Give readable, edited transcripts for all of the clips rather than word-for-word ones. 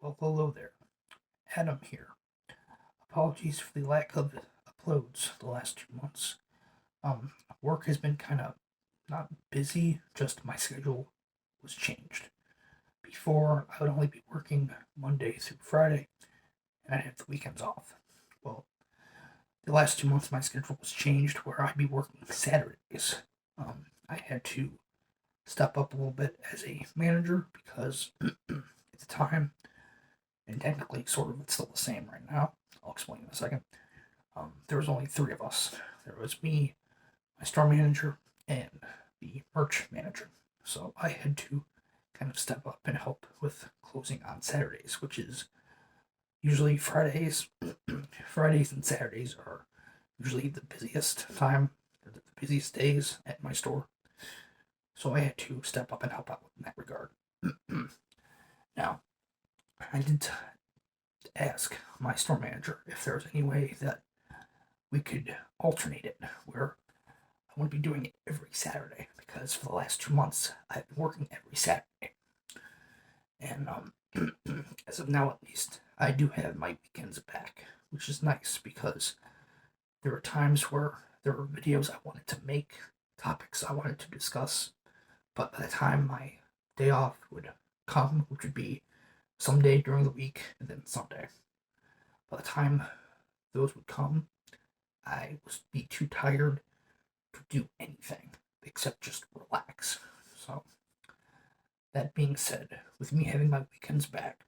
Well, hello there. Adam here. Apologies for the lack of uploads the last 2 months. Um, Work has been kind of not busy, just my schedule was changed. Before, I would only be working Monday through Friday, and I'd have the weekends off. Well, the last 2 months, my schedule was changed where I'd be working Saturdays. I had to step up a little bit as a manager because at the time, and technically, sort of, it's still the same right now. I'll explain in a second. There was only three of us. There was me, my store manager, and the merch manager. So I had to kind of step up and help with closing on Saturdays, which is usually Fridays. Fridays and Saturdays are usually the busiest time, or the busiest days at my store. So I had to step up and help out in that regard. Now, I did ask my store manager if there was any way that we could alternate it where I wouldn't be doing it every Saturday because for the last 2 months I've been working every Saturday. And as of now, at least, I do have my weekends back, which is nice because there were times where there were videos I wanted to make, topics I wanted to discuss, but by the time my day off would come, which would be someday during the week and then Sunday, by the time those would come, I would be too tired to do anything except just relax. So, that being said, with me having my weekends back,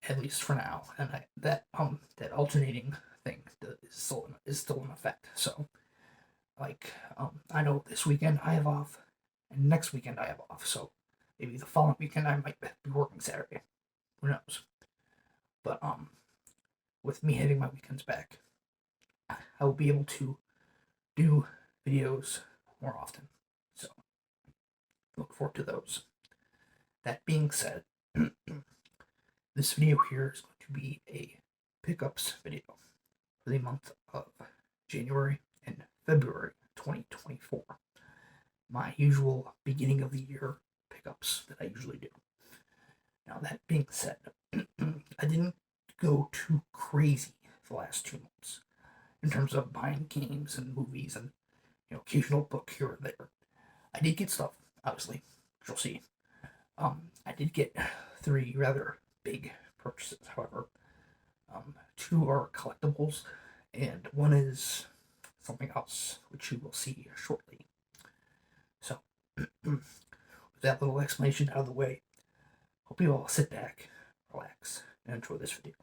at least for now, and that alternating thing is still in effect. So, I know this weekend I have off, and next weekend I have off. So maybe the following weekend I might be working Saturday. Who knows? But with me having my weekends back, I will be able to do videos more often. So look forward to those. That being said, this video here is going to be a pickups video for the month of January and February 2024. My usual beginning of the year pickups that I usually do. Now, that being said, I didn't go too crazy the last 2 months in terms of buying games and movies and occasional book here and there. I did get stuff, obviously, which you'll see. I did get three rather big purchases, however. Two are collectibles, and one is something else, which you will see shortly. So, with that little explanation out of the way, hope you all sit back, relax, and enjoy this video.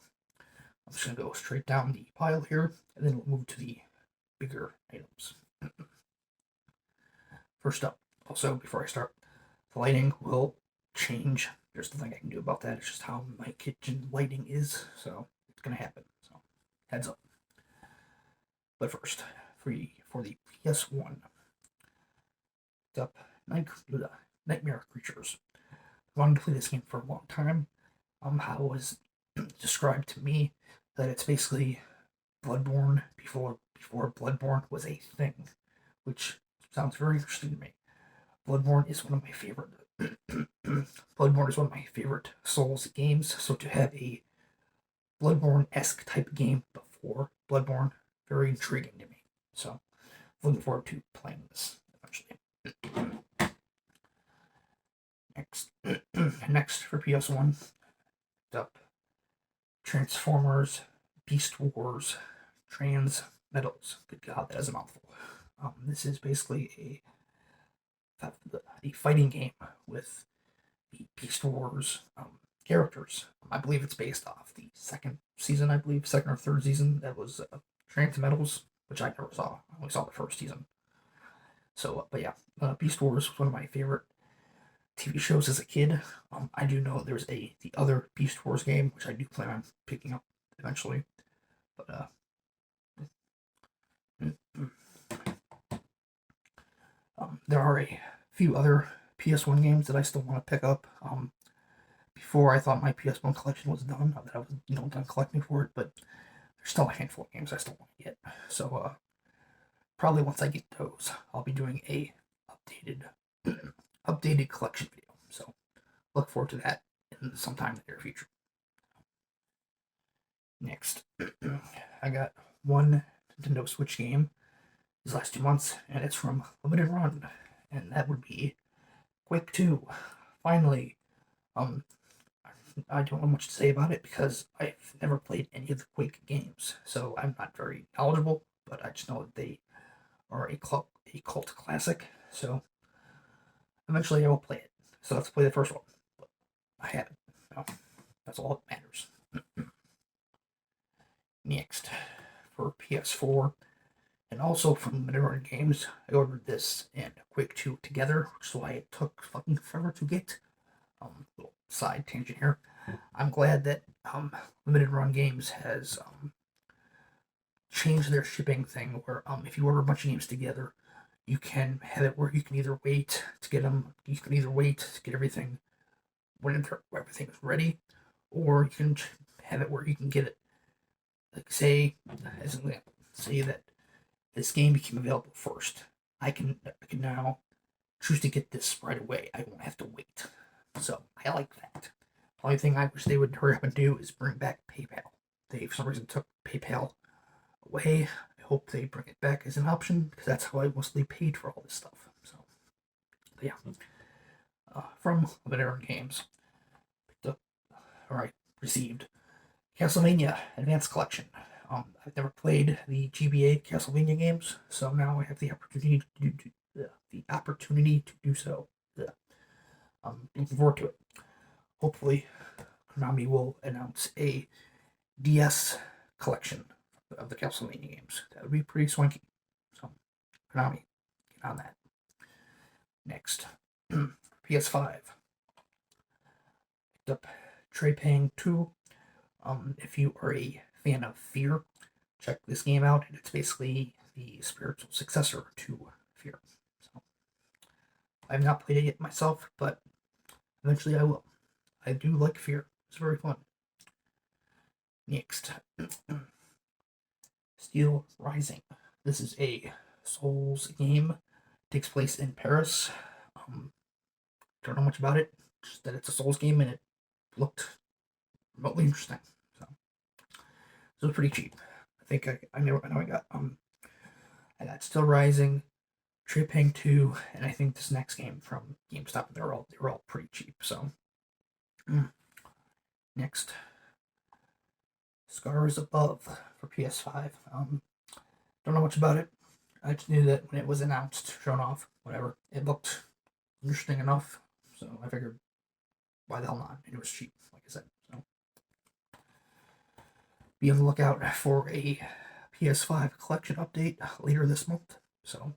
I'm just going to go straight down the pile here, and then we'll move to the bigger items. First up, also, before I start, the lighting will change. There's nothing I can do about that. It's just how my kitchen lighting is, so it's going to happen. So, heads up. But first, for the PS1, picked up Nightmare Creatures. I wanted to play this game for a long time. How it was described to me that it's basically Bloodborne before Bloodborne was a thing, which sounds very interesting to me. Bloodborne is one of my favorite. Bloodborne is one of my favorite Souls games, so to have a Bloodborne-esque type game before Bloodborne, very intriguing to me. So, looking forward to playing this eventually. Next for PS1, picked up Transformers, Beast Wars, Transmetals. Good God, that is a mouthful. This is basically a fighting game with the Beast Wars characters. I believe it's based off the second season, second or third season. That was Transmetals, which I never saw. I only saw the first season. So, but yeah, Beast Wars was one of my favorite TV shows as a kid. I do know there's the other Beast Wars game, which I do plan on picking up eventually. But there are a few other PS1 games that I still want to pick up. Before I thought my PS1 collection was done, not that I was done collecting for it, but there's still a handful of games I still want to get. So probably once I get those, I'll be doing a updated collection video. So look forward to that in sometime in the near future. Next, I got one Nintendo Switch game these last 2 months, and it's from Limited Run, and that would be Quake 2. Finally, um, I don't know much to say about it because I've never played any of the Quake games, so I'm not very knowledgeable. But I just know that they are a cult classic. So eventually I will play it. So let's play the first one. But I haven't. So that's all that matters. Next, for PS4 and also from Limited Games, I ordered this and Quake 2 together, which is why it took fucking forever to get. Little side tangent here. I'm glad that Limited Run Games has changed their shipping thing where if you order a bunch of games together, you can have it where you can either wait to get them, you can either wait to get everything when everything is ready, or you can have it where you can get it, like say, as an example, say that this game became available first. I can now choose to get this right away. I won't have to wait. So I like that. The only thing I wish they would hurry up and do is bring back PayPal. They for some reason took PayPal away. I hope they bring it back as an option because that's how I mostly paid for all this stuff. So, but yeah, from Limited Games, picked up, all right, received Castlevania Advanced Collection. I've never played the GBA Castlevania games, so now I have the opportunity to do so. Yeah. I'm looking forward to it. Hopefully, Konami will announce a DS collection of the Castlevania games. That would be pretty swanky. So, Konami, get on that. Next, PS5. Picked up Trepang 2. If you are a fan of Fear, check this game out. It's basically the spiritual successor to Fear. So, I've not played it yet myself, but eventually I will. I do like Fear. It's very fun. Next, Steel Rising. This is a Souls game. It takes place in Paris. Don't know much about it. Just that it's a Souls game and it looked remotely interesting. So it was pretty cheap. I think I know I got Still Rising, Trepang 2, and I think this next game from GameStop. They were all pretty cheap. So next, Scars Above for PS5. Don't know much about it. I just knew that when it was announced, shown off, whatever, it looked interesting enough. So I figured, why the hell not? And it was cheap, like I said. So be on the lookout for a PS5 collection update later this month. So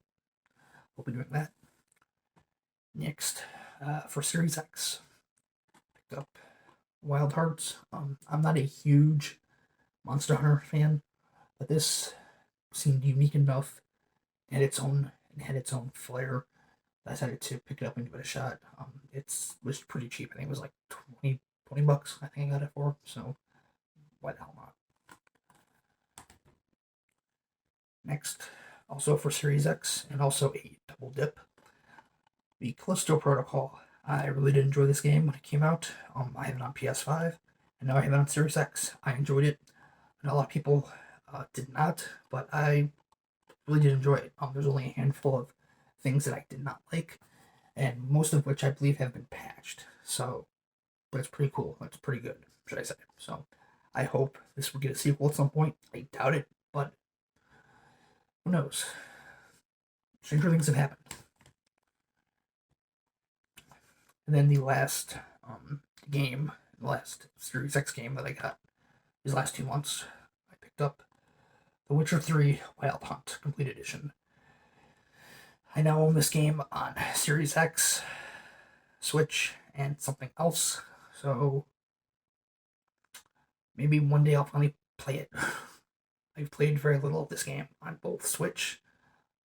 we'll be doing that. Next, for Series X, picked up Wild Hearts. I'm not a huge Monster Hunter fan, but this seemed unique enough and had its own flair. I decided to pick it up and give it a shot. It was pretty cheap. I think it was like 20 bucks. I think I got it for. So why the hell not? Next, also for Series X and also a double dip, the Callisto Protocol. I really did enjoy this game when it came out. I have it on PS5, and now I have it on Series X. I enjoyed it, and a lot of people did not, but I really did enjoy it. There's only a handful of things that I did not like, and most of which I believe have been patched. So, but it's pretty cool. It's pretty good, should I say? So, I hope this will get a sequel at some point. I doubt it, but who knows? Stranger things have happened. And then the last game, the last Series X game that I got these last 2 months, I picked up The Witcher 3 Wild Hunt Complete Edition. I now own this game on Series X, Switch, and something else. So maybe one day I'll finally play it. I've played very little of this game on both Switch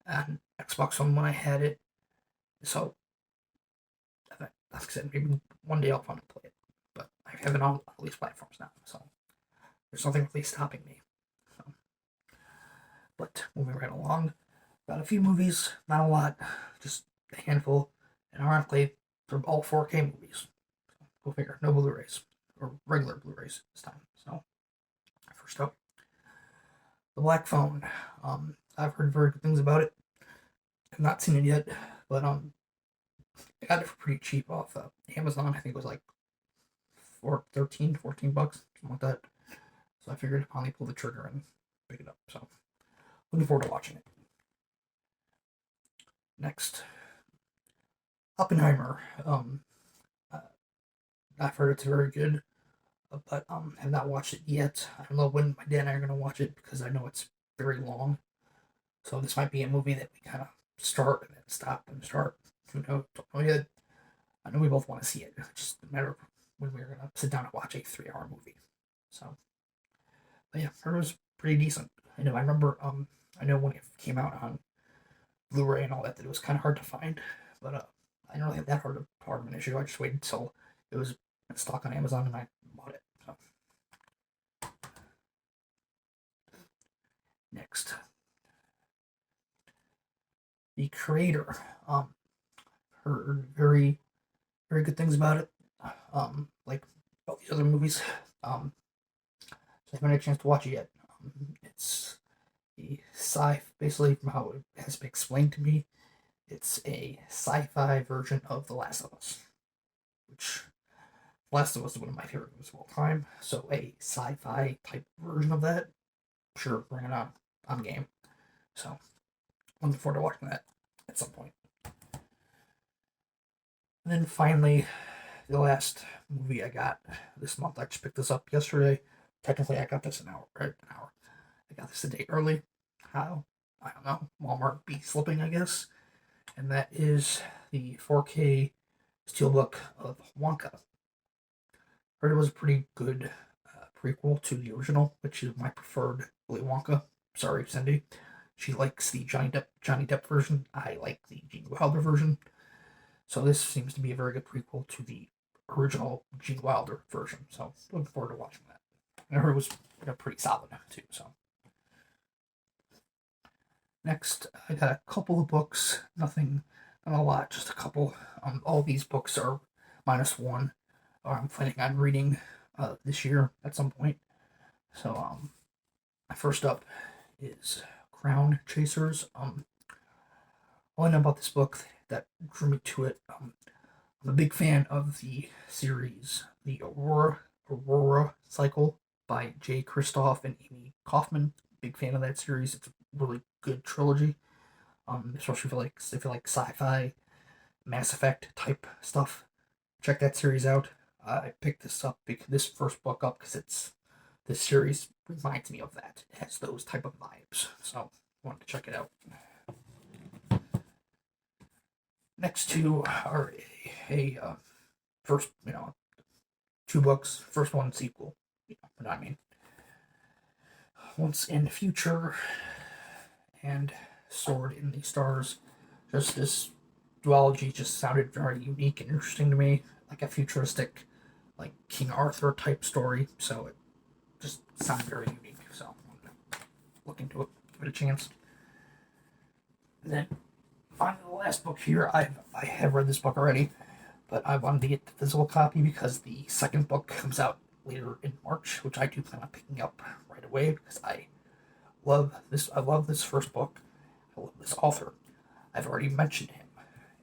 and Xbox One when I had it. So, like I said, maybe one day I'll finally play it. But I have it on all these platforms now. So there's nothing really stopping me. So, but moving right along, got a few movies, not a lot, just a handful. And ironically, they're all 4K movies. So, go figure. No Blu-rays or regular Blu-rays this time. So First up, The Black Phone. I've heard very good things about it. I've not seen it yet, but I got it for pretty cheap off Amazon. I think it was like 14 bucks, something like that. So I figured I'd finally pull the trigger and pick it up. So looking forward to watching it. Next, Oppenheimer. Uh, I've heard it's very good, but have not watched it yet. I don't know when my dad and I are gonna watch it because I know it's very long. So this might be a movie that we kind of start and then stop and start. Who knows? Don't know yet. I know we both want to see it. It's just a matter of when we're gonna sit down and watch a 3 hour movie. So, but yeah, it was pretty decent. I remember I know when it came out on Blu-ray and all that it was kind of hard to find, but I don't really have that hard of an issue. I just waited until it was in stock on Amazon and I bought it. So next, the creator. Heard very good things about it. Like all these other movies. So I haven't had a chance to watch it yet. It's the basically from how it has been explained to me, it's a sci-fi version of The Last of Us, which Last of Us is one of my favorite movies of all time. So a sci-fi type version of that, sure, bring it on. I'm game. So looking forward to watching that at some point. And then finally, the last movie I got this month. I just picked this up yesterday. Technically, I got this an hour. I got this a day early. How? I don't know. Walmart be slipping, I guess. And that is the 4K Steelbook of Wonka. Heard it was a pretty good prequel to the original, which is my preferred Willy Wonka. Sorry, Cindy. She likes the Johnny Depp version. I like the Gene Wilder version. So this seems to be a very good prequel to the original Gene Wilder version. So looking forward to watching that. And I heard it was pretty solid too. So next, I got a couple of books. Not a lot, just a couple. All these books are -1. I'm planning on reading this year at some point. So first up is Crown Chasers. All I know about this book that drew me to it. I'm a big fan of the series, the Aurora Cycle by Jay Kristoff and Amy Kaufman. Big fan of that series. It's a really good trilogy. Especially if you like sci-fi, Mass Effect type stuff. Check that series out. I picked this first book up because this series reminds me of that. It has those type of vibes. So I wanted to check it out. Next two are a first, 2 books. First one sequel. You know what I mean? Once in the Future and Sword in the Stars. Just this duology just sounded very unique and interesting to me, like a futuristic, like King Arthur type story. So it just sounded very unique. So I'm gonna look into it, give it a chance. And then finally, the last book here. I have read this book already, but I wanted to get the physical copy because the second book comes out later in March, which I do plan on picking up right away because I love this. I love this first book. I love this author. I've already mentioned him,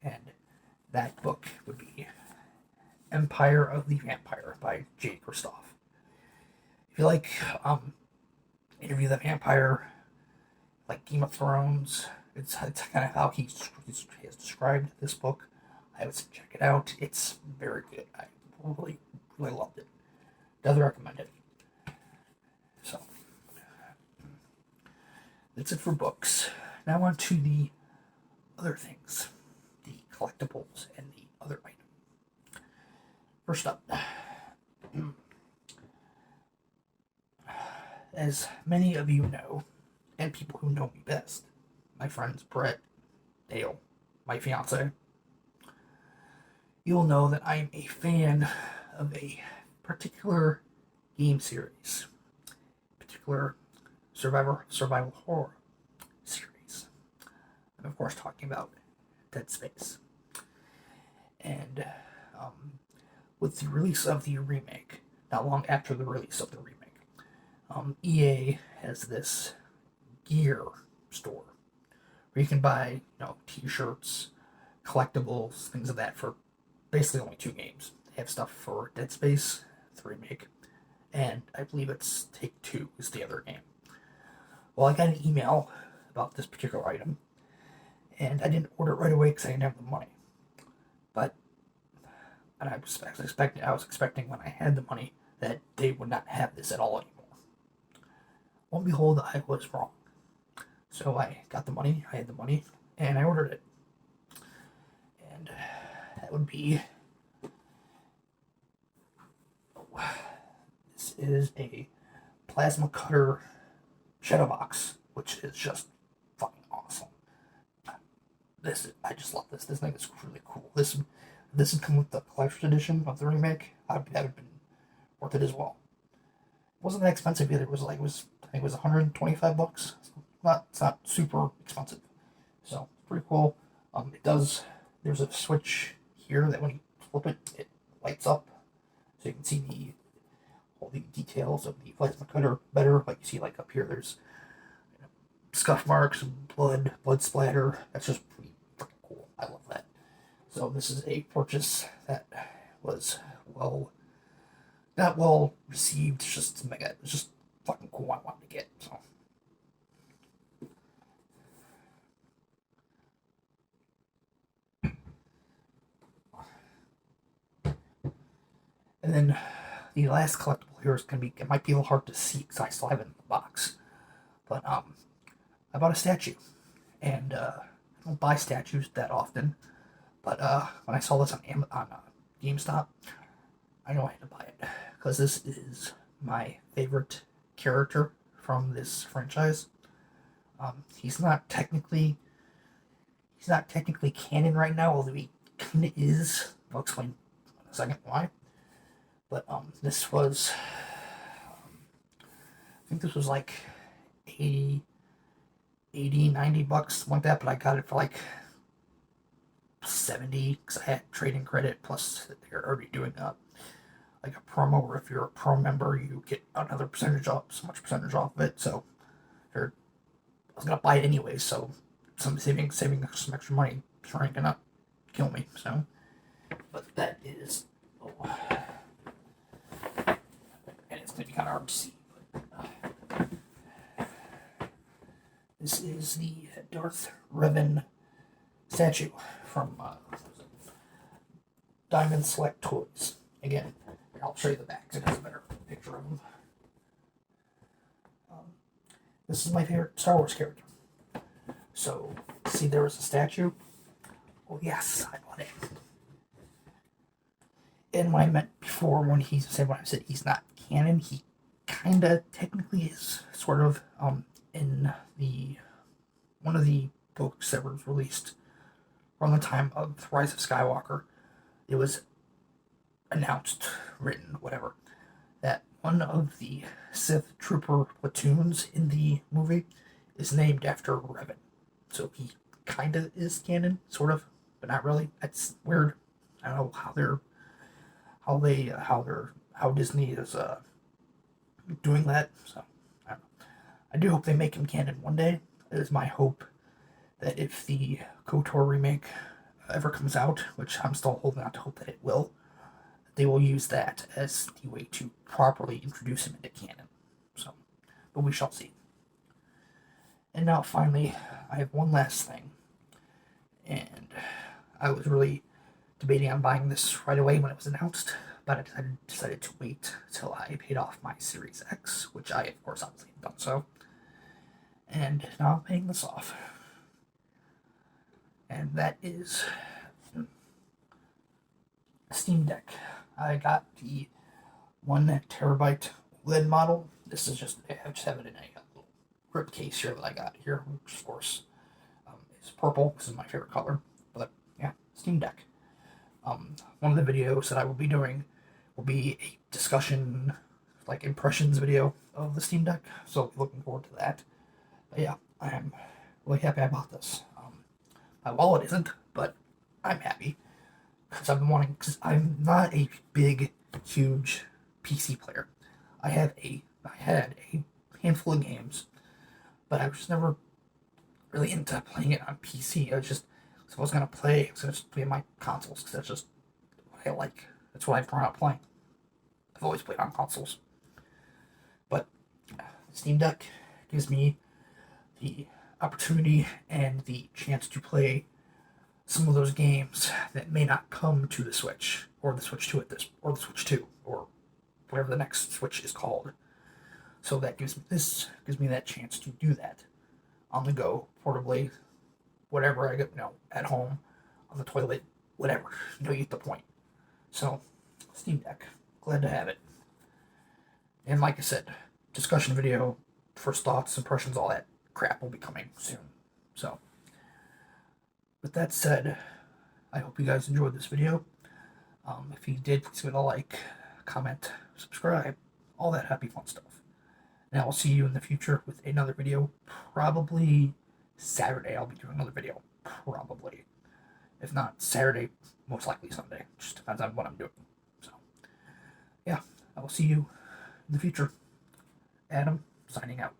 and that book would be Empire of the Vampire by Jay Kristoff. If you like Interview the Vampire, like Game of Thrones, it's kind of how he has described this book. I would say check it out. It's very good. I really loved it. Does recommend it. So that's it for books. Now on to the other things, the collectibles and the other items. First up, as many of you know, and people who know me best, my friends Brett, Dale, my fiance, you'll know that I'm a fan of a particular game series, particular survival horror series. I'm of course talking about Dead Space. And with the release of the remake, not long after the release of the remake, EA has this gear store where you can buy, t-shirts, collectibles, things of that for basically only 2 games. They have stuff for Dead Space, the remake, and I believe it's Take-Two is the other game. Well, I got an email about this particular item, and I didn't order it right away because I didn't have the money. But I was expecting when I had the money that they would not have this at all anymore. Lo and behold, I was wrong. So I got the money, I had the money, and I ordered it. And that would be. This is a plasma cutter shadow box, which is just fucking awesome. I just love this. This thing is really cool. This would come with the collector's edition of the remake. That would have been worth it as well. It wasn't that expensive either. I think it was $125. It's not super expensive. So pretty cool. There's a switch here that when you flip it, it lights up. So you can see all the details of the plasma cutter better. Like you see like up here there's scuff marks, blood splatter. That's just pretty freaking cool. I love that. So this is a purchase that was not well received. It's just fucking cool. I wanted to get. So. And then the last collectible here it might be a little hard to see because I still have it in the box. But I bought a statue. And I don't buy statues that often. But when I saw this on GameStop, I know I had to buy it. Because this is my favorite character from this franchise. He's not technically canon right now, although he kind of is. I'll explain in a second why. But this was, I think this was like 80, $90, something like that. But I got it for like 70 because I had trading credit. Plus, they're already doing like a promo where if you're a pro member, you get another percentage off, so much percentage off of it. So, I was gonna buy it anyway. So, saving some extra money sure ain't gonna kill me. So, but that is. And it's going to be kind of hard to see. But, this is the Darth Revan statue from Diamond Select Toys. Again, I'll show you the back because it has a better picture of him. This is my favorite Star Wars character. So, see, there was a statue. Oh yes, I bought it. And what I meant before when I said he's not canon, he kinda technically is sort of in one of the books that was released around the time of Rise of Skywalker. It was announced, written, whatever, that one of the Sith trooper platoons in the movie is named after Revan. So he kinda is canon, sort of, but not really. That's weird. I don't know how Disney is doing that. So I don't know. I do hope they make him canon one day. It is my hope that if the KOTOR remake ever comes out, which I'm still holding out to hope that it will, they will use that as the way to properly introduce him into canon. So, but we shall see. And now finally, I have one last thing. And I was really debating on buying this right away when it was announced, but I decided to wait till I paid off my Series X, which I, of course, obviously have done so. And now I'm paying this off. And that is Steam Deck. I got the 1 terabyte OLED model. I just have it in a little grip case here that I got here, which of course is purple. This is my favorite color. But yeah, Steam Deck. One of the videos that I will be doing will be a discussion, like impressions video of the Steam Deck. So looking forward to that. But yeah, I am really happy I bought this. My wallet isn't, but I'm happy because I'm not a big, huge PC player. I have a I had a handful of games, but I was just never really into playing it on PC. If I was gonna play, I was gonna just play my consoles because that's just what I like. That's what I've grown up playing. I've always played on consoles, but Steam Deck gives me the opportunity and the chance to play some of those games that may not come to the Switch or the Switch 2 or the Switch 2 or whatever the next Switch is called. So that gives me that chance to do that on the go, portably, whatever I get, at home, on the toilet, whatever. You get the point. So, Steam Deck, glad to have it. And like I said, discussion video, first thoughts, impressions, all that crap will be coming soon. So, with that said, I hope you guys enjoyed this video. If you did, please give it a like, comment, subscribe, all that happy fun stuff. And I will see you in the future with another video. Probably Saturday I'll be doing another video. Probably. If not Saturday, most likely Sunday. Just depends on what I'm doing. So, yeah, I will see you in the future. Adam, signing out.